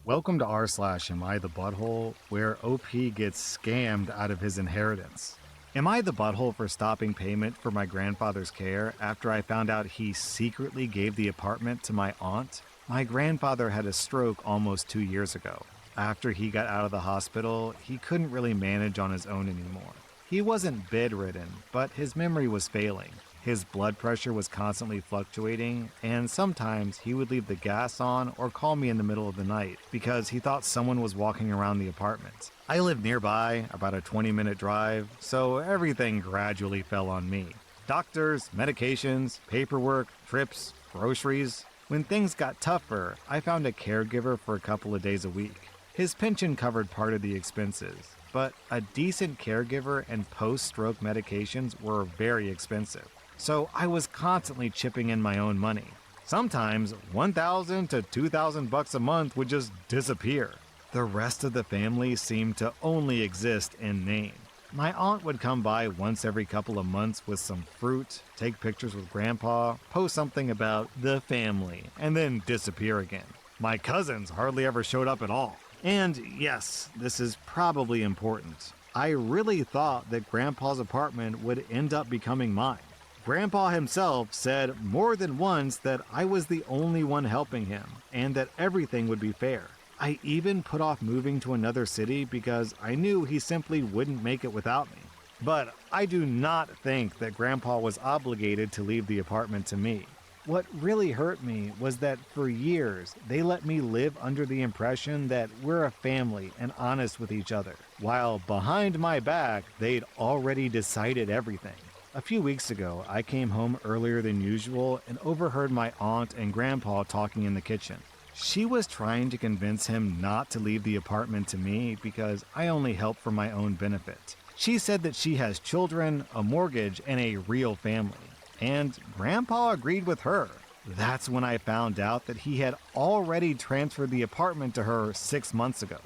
Welcome to r/Am I the Butthole, where OP gets scammed out of his inheritance. Am I the butthole for stopping payment for my grandfather's care after I found out he secretly gave the apartment to my aunt? My grandfather had a stroke almost 2 years ago. After he got out of the hospital, he couldn't really manage on his own anymore. He wasn't bedridden, but his memory was failing. His blood pressure was constantly fluctuating, and sometimes he would leave the gas on or call me in the middle of the night because he thought someone was walking around the apartment. I lived nearby, about a 20-minute drive, so everything gradually fell on me. Doctors, medications, paperwork, trips, groceries. When things got tougher, I found a caregiver for a couple of days a week. His pension covered part of the expenses, but a decent caregiver and post-stroke medications were very expensive. So I was constantly chipping in my own money. Sometimes $1,000 to $2,000 a month would just disappear. The rest of the family seemed to only exist in name. My aunt would come by once every couple of months with some fruit, take pictures with Grandpa, post something about the family, and then disappear again. My cousins hardly ever showed up at all. And yes, this is probably important. I really thought that Grandpa's apartment would end up becoming mine. Grandpa himself said more than once that I was the only one helping him, and that everything would be fair. I even put off moving to another city because I knew he simply wouldn't make it without me. But I do not think that Grandpa was obligated to leave the apartment to me. What really hurt me was that for years, they let me live under the impression that we're a family and honest with each other, while behind my back, they'd already decided everything. A few weeks ago, I came home earlier than usual and overheard my aunt and grandpa talking in the kitchen. She was trying to convince him not to leave the apartment to me because I only help for my own benefit. She said that she has children, a mortgage, and a real family. And Grandpa agreed with her. That's when I found out that he had already transferred the apartment to her 6 months ago.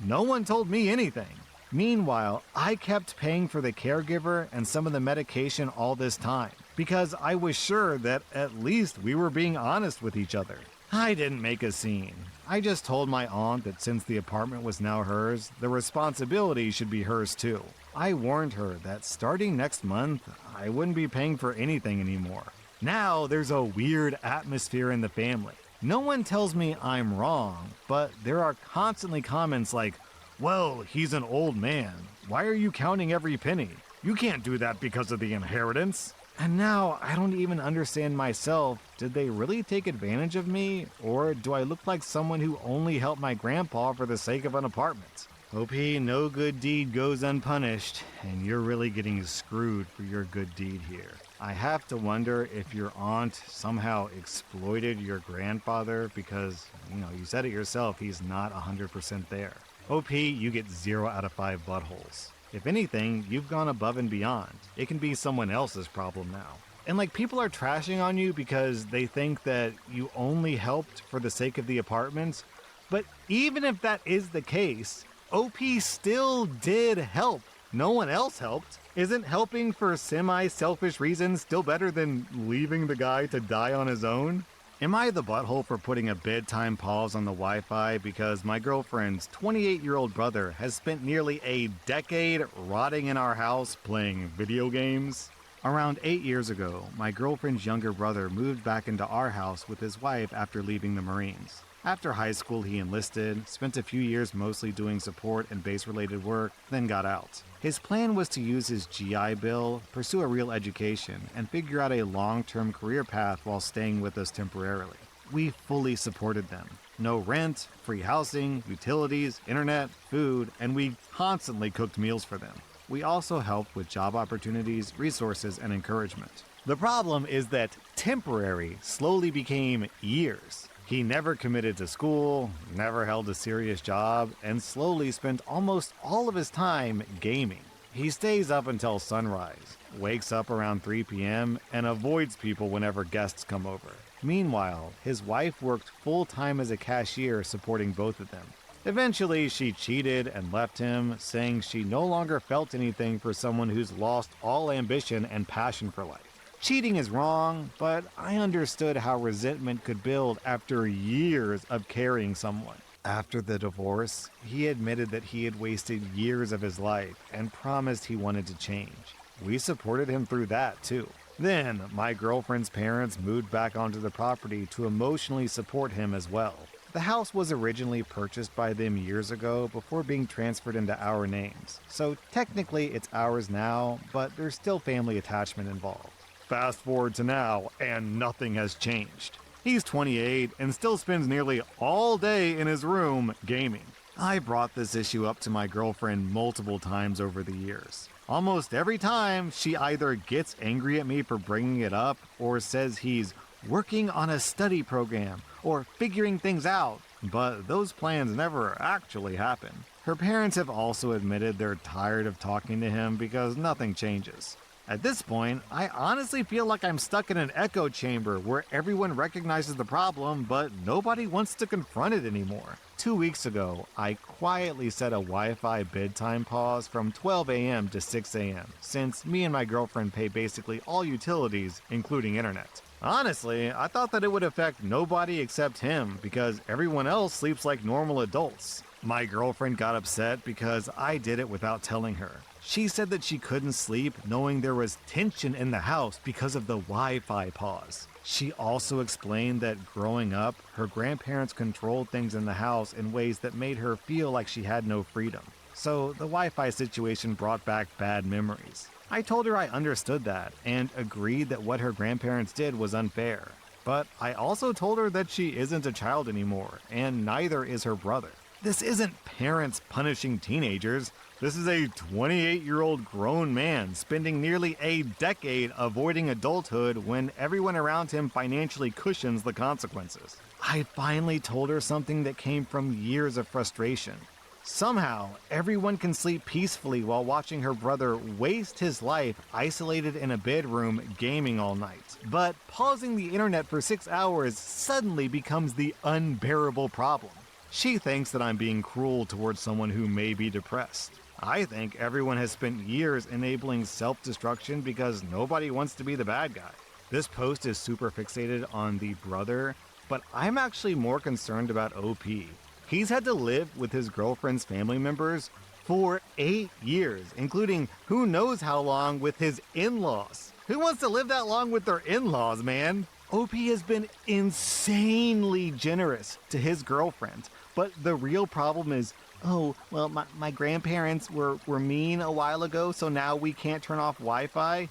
No one told me anything. Meanwhile, I kept paying for the caregiver and some of the medication all this time because I was sure that at least we were being honest with each other. I didn't make a scene. I just told my aunt that since the apartment was now hers, the responsibility should be hers too. I warned her that starting next month, I wouldn't be paying for anything anymore. Now there's a weird atmosphere in the family. No one tells me I'm wrong, but there are constantly comments like, "Well, he's an old man. Why are you counting every penny? You can't do that because of the inheritance." And now I don't even understand myself. Did they really take advantage of me? Or do I look like someone who only helped my grandpa for the sake of an apartment? OP, no good deed goes unpunished, and you're really getting screwed for your good deed here. I have to wonder if your aunt somehow exploited your grandfather because, you said it yourself, he's not 100% there. OP, you get 0 out of 5 buttholes. If anything, you've gone above and beyond. It can be someone else's problem now. And people are trashing on you because they think that you only helped for the sake of the apartment. But even if that is the case, OP still did help. No one else helped. Isn't helping for semi-selfish reasons still better than leaving the guy to die on his own? Am I the butthole for putting a bedtime pause on the Wi-Fi because my girlfriend's 28-year-old brother has spent nearly a decade rotting in our house playing video games? Around 8 years ago, my girlfriend's younger brother moved back into our house with his wife after leaving the Marines. After high school, he enlisted, spent a few years mostly doing support and base-related work, then got out. His plan was to use his GI Bill, pursue a real education, and figure out a long-term career path while staying with us temporarily. We fully supported them. No rent, free housing, utilities, internet, food, and we constantly cooked meals for them. We also helped with job opportunities, resources, and encouragement. The problem is that temporary slowly became years. He never committed to school, never held a serious job, and slowly spent almost all of his time gaming. He stays up until sunrise, wakes up around 3 p.m., and avoids people whenever guests come over. Meanwhile, his wife worked full-time as a cashier supporting both of them. Eventually, she cheated and left him, saying she no longer felt anything for someone who's lost all ambition and passion for life. Cheating is wrong, but I understood how resentment could build after years of carrying someone. After the divorce, he admitted that he had wasted years of his life and promised he wanted to change. We supported him through that, too. Then, my girlfriend's parents moved back onto the property to emotionally support him as well. The house was originally purchased by them years ago before being transferred into our names, so technically it's ours now, but there's still family attachment involved. Fast forward to now, and nothing has changed. He's 28 and still spends nearly all day in his room gaming. I brought this issue up to my girlfriend multiple times over the years. Almost every time, she either gets angry at me for bringing it up or says he's working on a study program or figuring things out, but those plans never actually happen. Her parents have also admitted they're tired of talking to him because nothing changes. At this point, I honestly feel like I'm stuck in an echo chamber where everyone recognizes the problem, but nobody wants to confront it anymore. 2 weeks ago, I quietly set a Wi-Fi bedtime pause from 12 a.m. to 6 a.m., since me and my girlfriend pay basically all utilities, including internet. Honestly, I thought that it would affect nobody except him because everyone else sleeps like normal adults. My girlfriend got upset because I did it without telling her. She said that she couldn't sleep knowing there was tension in the house because of the Wi-Fi pause. She also explained that growing up, her grandparents controlled things in the house in ways that made her feel like she had no freedom. So the Wi-Fi situation brought back bad memories. I told her I understood that and agreed that what her grandparents did was unfair. But I also told her that she isn't a child anymore, and neither is her brother. This isn't parents punishing teenagers. This is a 28-year-old grown man spending nearly a decade avoiding adulthood when everyone around him financially cushions the consequences. I finally told her something that came from years of frustration. Somehow, everyone can sleep peacefully while watching her brother waste his life isolated in a bedroom gaming all night. But pausing the internet for 6 hours suddenly becomes the unbearable problem. She thinks that I'm being cruel towards someone who may be depressed. I think everyone has spent years enabling self-destruction because nobody wants to be the bad guy. This post is super fixated on the brother, but I'm actually more concerned about OP. He's had to live with his girlfriend's family members for 8 years, including who knows how long with his in-laws. Who wants to live that long with their in-laws, man? OP has been insanely generous to his girlfriend, but the real problem is, oh, well, my grandparents were mean a while ago, so now we can't turn off Wi-Fi?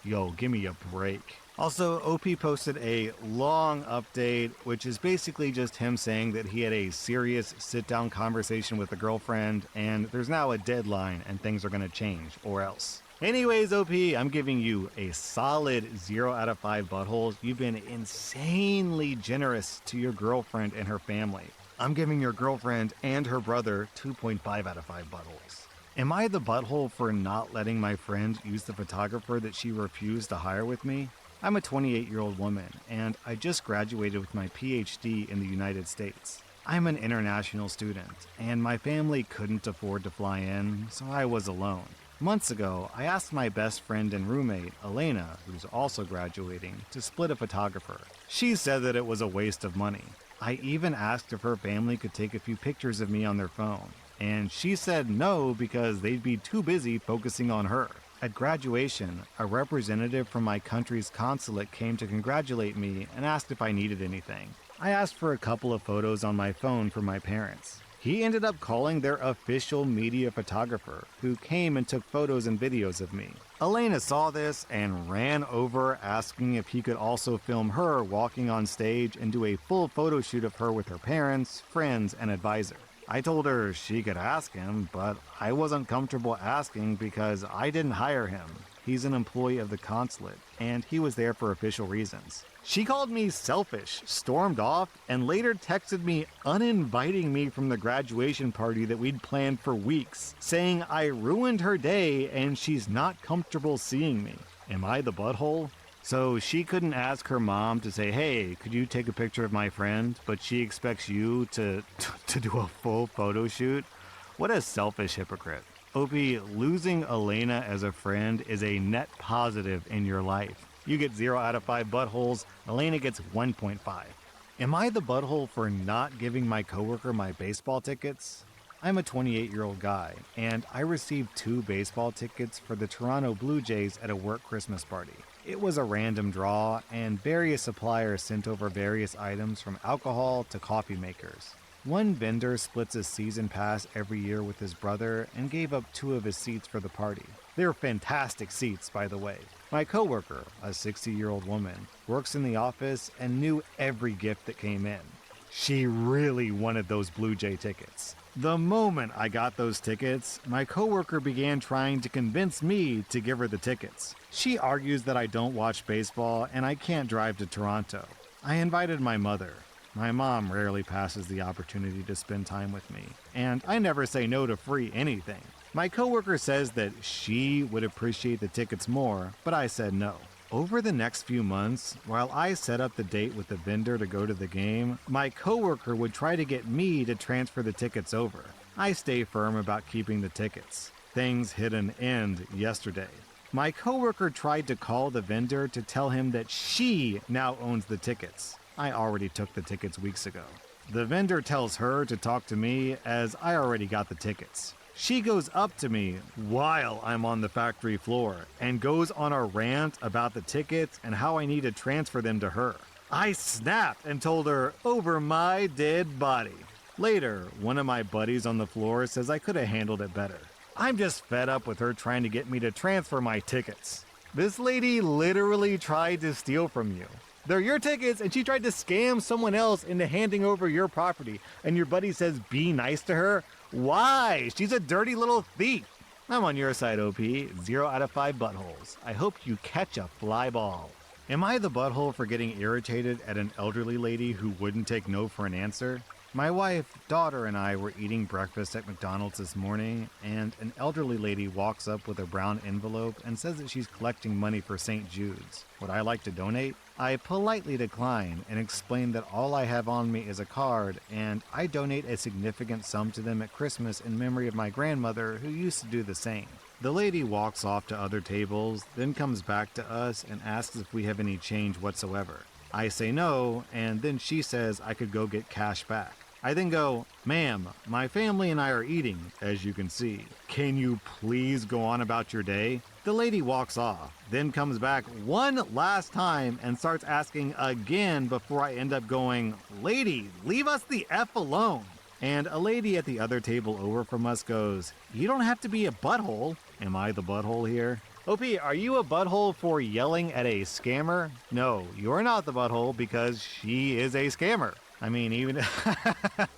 Yo, give me a break. Also, OP posted a long update, which is basically just him saying that he had a serious sit-down conversation with a girlfriend, and there's now a deadline and things are gonna change, or else. Anyways, OP, I'm giving you a solid 0 out of 5 buttholes. You've been insanely generous to your girlfriend and her family. I'm giving your girlfriend and her brother 2.5 out of 5 buttholes. Am I the butthole for not letting my friend use the photographer that she refused to hire with me? I'm a 28-year-old woman, and I just graduated with my PhD in the United States. I'm an international student, and my family couldn't afford to fly in, so I was alone. Months ago, I asked my best friend and roommate, Elena, who's also graduating, to split a photographer. She said that it was a waste of money. I even asked if her family could take a few pictures of me on their phone, and she said no because they'd be too busy focusing on her. At graduation, a representative from my country's consulate came to congratulate me and asked if I needed anything. I asked for a couple of photos on my phone for my parents. He ended up calling their official media photographer, who came and took photos and videos of me. Elena saw this and ran over asking if he could also film her walking on stage and do a full photo shoot of her with her parents, friends, and advisor. I told her she could ask him, but I wasn't comfortable asking because I didn't hire him. He's an employee of the consulate, and he was there for official reasons. She called me selfish, stormed off, and later texted me uninviting me from the graduation party that we'd planned for weeks, saying I ruined her day and she's not comfortable seeing me. Am I the butthole? So she couldn't ask her mom to say, hey, could you take a picture of my friend? But she expects you to do a full photo shoot? What a selfish hypocrite. OP, losing Elena as a friend is a net positive in your life. You get 0 out of 5 buttholes, Elena gets 1.5. Am I the butthole for not giving my coworker my baseball tickets? I'm a 28-year-old guy, and I received 2 baseball tickets for the Toronto Blue Jays at a work Christmas party. It was a random draw, and various suppliers sent over various items from alcohol to coffee makers. One vendor splits a season pass every year with his brother and gave up 2 of his seats for the party. They were fantastic seats, by the way. My coworker, a 60-year-old woman, works in the office and knew every gift that came in. She really wanted those Blue Jay tickets. The moment I got those tickets, my coworker began trying to convince me to give her the tickets. She argues that I don't watch baseball and I can't drive to Toronto. I invited my mother. My mom rarely passes the opportunity to spend time with me, and I never say no to free anything. My coworker says that she would appreciate the tickets more, but I said no. Over the next few months, while I set up the date with the vendor to go to the game, my coworker would try to get me to transfer the tickets over. I stay firm about keeping the tickets. Things hit an end yesterday. My coworker tried to call the vendor to tell him that she now owns the tickets. I already took the tickets weeks ago. The vendor tells her to talk to me as I already got the tickets. She goes up to me while I'm on the factory floor and goes on a rant about the tickets and how I need to transfer them to her. I snapped and told her, over my dead body. Later, one of my buddies on the floor says I could have handled it better. I'm just fed up with her trying to get me to transfer my tickets. This lady literally tried to steal from you. They're your tickets, and she tried to scam someone else into handing over your property, and your buddy says be nice to her? Why? She's a dirty little thief. I'm on your side, OP. 0 out of 5 buttholes. I hope you catch a fly ball. Am I the butthole for getting irritated at an elderly lady who wouldn't take no for an answer? My wife, daughter, and I were eating breakfast at McDonald's this morning, and an elderly lady walks up with a brown envelope and says that she's collecting money for St. Jude's. Would I like to donate? I politely decline and explain that all I have on me is a card, and I donate a significant sum to them at Christmas in memory of my grandmother, who used to do the same. The lady walks off to other tables, then comes back to us and asks if we have any change whatsoever. I say no, and then she says I could go get cash back. I then go, ma'am, my family and I are eating, as you can see. Can you please go on about your day? The lady walks off, then comes back one last time and starts asking again before I end up going, lady, leave us the F alone. And a lady at the other table over from us goes, you don't have to be a butthole. Am I the butthole here? OP, are you a butthole for yelling at a scammer? No, you're not the butthole because she is a scammer. I mean, even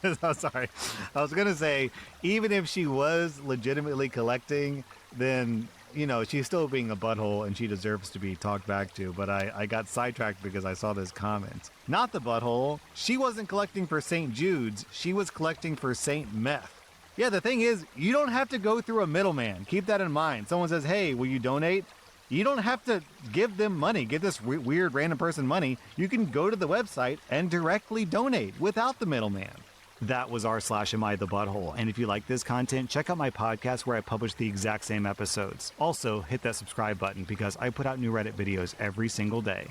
I'm sorry. I was going to say, even if she was legitimately collecting, then, you know, she's still being a butthole and she deserves to be talked back to. But I got sidetracked because I saw this comment. Not the butthole. She wasn't collecting for St. Jude's. She was collecting for St. Meth. Yeah, the thing is, you don't have to go through a middleman. Keep that in mind. Someone says, hey, will you donate? You don't have to give them money, give this weird random person money. You can go to the website and directly donate without the middleman. That was r/Am I the Butthole. And if you like this content, check out my podcast where I publish the exact same episodes. Also, hit that subscribe button because I put out new Reddit videos every single day.